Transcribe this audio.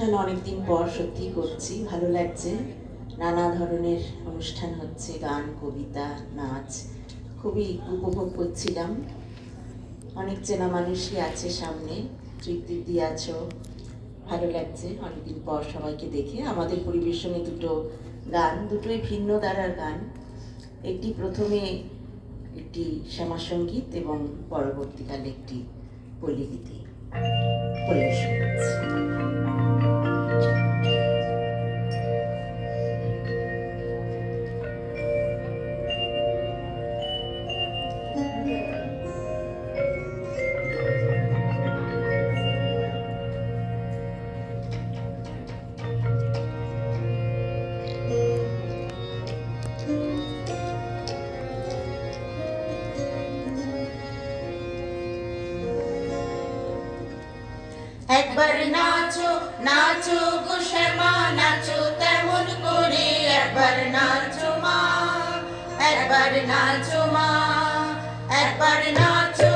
অনুষ্ঠান অনেকদিন পর সত্যি করছি, ভালো লাগছে। নানা ধরনের অনুষ্ঠান হচ্ছে, গান, কবিতা, নাচ, খুবই উপভোগ করছিলাম। অনেক চেনা মানুষই আছে সামনে, তৃপ্তি আছো, ভালো লাগছে অনেকদিন পর সবাইকে দেখে। আমাদের পরিবেশনে দুটো গান, দুটোই ভিন্ন ধারার গান। একটি প্রথমে একটি শ্যামাসঙ্গীত এবং পরবর্তীকালে একটি পল্লীগীতি পরিবেশন করছি। একবার নাচো নাচো গো শ্যামা, নাচো তেমন করে, একবার নাচো মা, একবার নাচো মা, একবার নাচো